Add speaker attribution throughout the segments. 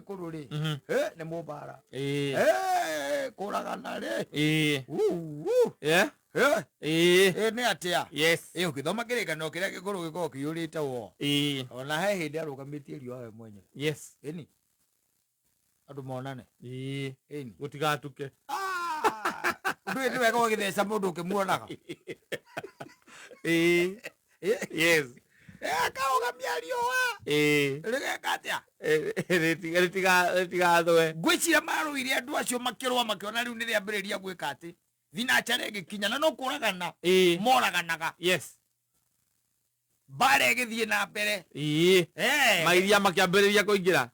Speaker 1: gikuru ri ne mubara kuragana ri ne atia ukithoma kirikano kiria gikuru giko kiyurite wo ona he hindi arugamitie riwa we mwenye eni andu monane eni
Speaker 2: gutigatuke
Speaker 1: ndu ni wega githesa mundu ukimuonaga akaogamia riwa rigekatia
Speaker 2: ritigathwe
Speaker 1: ngwiciria maruire andu acio makirwa makiona riu ni riambiriria gwika ati thinacara igikinya na no kuragana moraganaga bare igithie na mbere
Speaker 2: mairia makiambiriria kuingira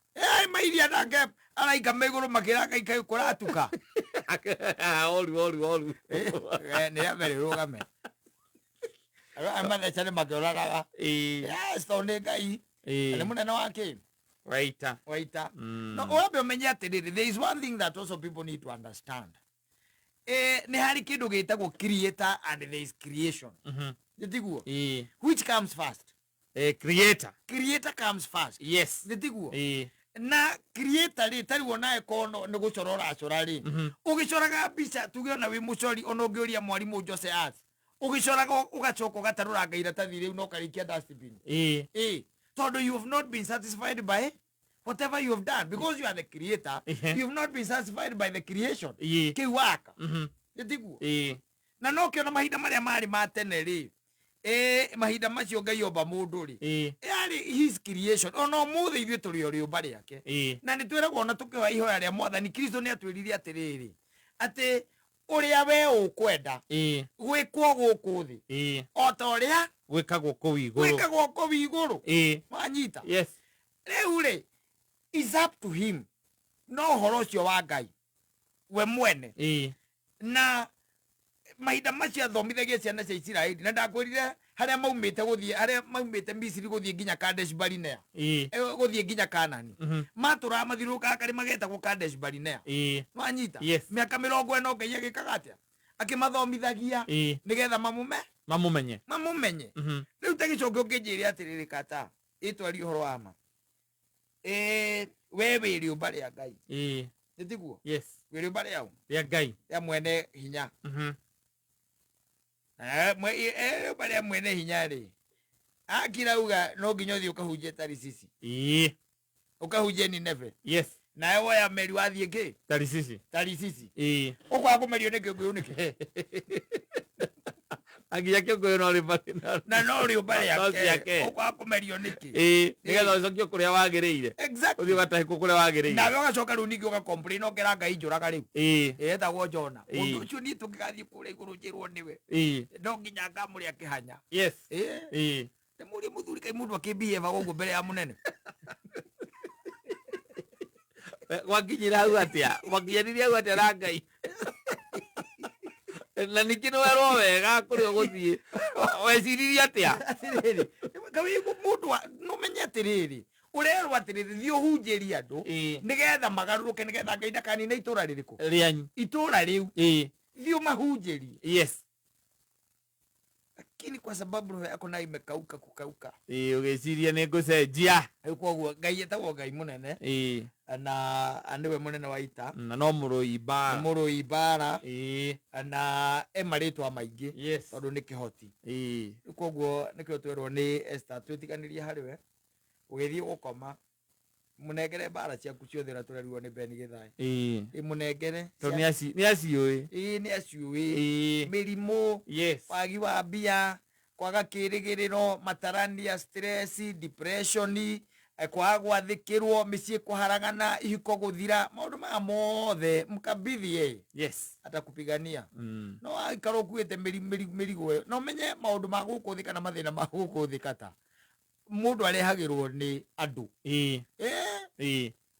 Speaker 1: mairia nake araika meguru makiraga ikai kuratuka
Speaker 2: oru
Speaker 1: ni amere rugame amathecane makioraga stone ngai ni munene wake waita no urabe umenye atiriri there is one thing that also people need to understand ni hari kindu gitagwo creator and there is creation nditiguo which comes first creator comes first nditiguo na creator ri tari wona ekono ni gucorora acora ri ugicoraga mbica tugiona wi mucori ono ngioria mwarimu Joseph ugicoraga ugacoka ugatarura ngaira tathi riu no karikia dustbin tondu you have not been satisfied by whatever you have done because you are the creator you have not been satisfied by the creation kiwaka nditiguo na no kiona mahinda maria mari matene ri mahinda macio ngai omba mundu ri yari his creation ono muthe ithuĩ tũrĩ o rĩũmba rĩake na nĩ twĩragwo ona tũkĩoya ihoya rĩa mwathani Kristo nĩ atwĩrire atĩrĩrĩ atĩ ũrĩa we ũkwenda gwĩkwo gũkũ thĩ o ta ũrĩa
Speaker 2: gwĩkagwo kũu igũrũ
Speaker 1: wanyita rĩu rĩ is up to him no ũhoro ũcio wa ngai we mwene na mahinda macio athomithagia ciana cia Isiraeli na ndakwĩrire harĩa maumĩte gũthiĩ harĩa maumĩte Misiri gũthiĩ nginya Kadesh Barnea gũthiĩ nginya Kanani matũraga mathiũrũrũkaga karĩ magetagwo Kadesh Barnea wanyita mĩaka 40 ngai agĩkaga atĩa akĩmathomithagia nĩgetha mamumenye rĩu ta gĩcoke ũkĩnjĩre atĩrĩrĩ kata ĩtwari ũhoro wa ma we wĩ rĩũmba rĩa ngai nditiguo wĩ rĩũmba rĩa
Speaker 2: ngai
Speaker 1: rĩa mwene hinya bare mwene hinya ri akirauga no nginya uthi ukahunjie Tarisisi ukahunjie Nineve nawe woya meri wathie ki Tarisisi ukwa kumerio niki nguyu niki
Speaker 2: agia kĩguyu no ri
Speaker 1: na no ri ubare yake ukwa kumerio niki
Speaker 2: nigetha ucokio kuria wagiriire uthi ugatahe kuria wagiriire
Speaker 1: nawe ugacoka riu ningi uga complain okera ngai njuraga riu etagwo Jona mundu ucio ni tukigathie kuria iguru njirwo niwe no nginya ngamuri akihanya ni muri muthuri kai mundu akibiheva gugu mbere ya munene
Speaker 2: wakinyira hau atia wakinyiriria hau atia na ngai na niki no werwo wega kuri guthie weciriria atia
Speaker 1: kawi mundu no menye atiriri urerwo atiriri thio hunjiri andu nigetha magaruruke nigetha ngai ndakanina itura ririko
Speaker 2: rianyu
Speaker 1: itura riu thio mahunjiri lakini kwa sababu roho yako na imekauka kukauka
Speaker 2: ugeciria ni ngucenjia
Speaker 1: koguo ngai etagwo ngai munene na andiwe munene wa ita
Speaker 2: na no murui
Speaker 1: bara na emaritwa maingi tondu ni kihoti koguo nikio twerwo ni Esther twitiganirie hariwe ugithie gukoma munengere bara ciaku ciothe na turerirwo ni Beni Githai munengere
Speaker 2: to ni aciui
Speaker 1: ni aciui mirimo wagi wa mbia kwaga kirigiriro matarania stress depression kwaga gwathikirwo micii kuharagana ihiko guthira maundu ma mothe mkabithie atakupigania no aikaro kuite mirigo no menye maundu ma guku thika na mathina ma guku thika ta mundu arehagirwo ni andu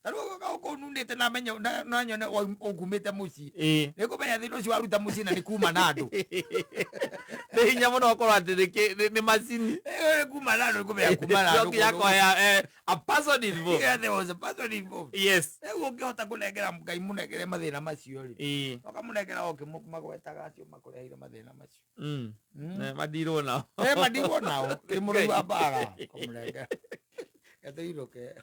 Speaker 1: tarugo ka ukonundite na menye na nyone ugumite muci niko menya thino cio aruta muci na nikuma na andu
Speaker 2: ni hinya muno korwo ati ni macini
Speaker 1: kuma na andu kumenya kuma na andu
Speaker 2: yako a person involved
Speaker 1: there was a person involved ungihota kunengera ngai munengere mathina macio ri ukamunengera oke magwetaga acio makureheire mathina macio
Speaker 2: madirwo nao
Speaker 1: ni muri wa bara kumunengera gathiroke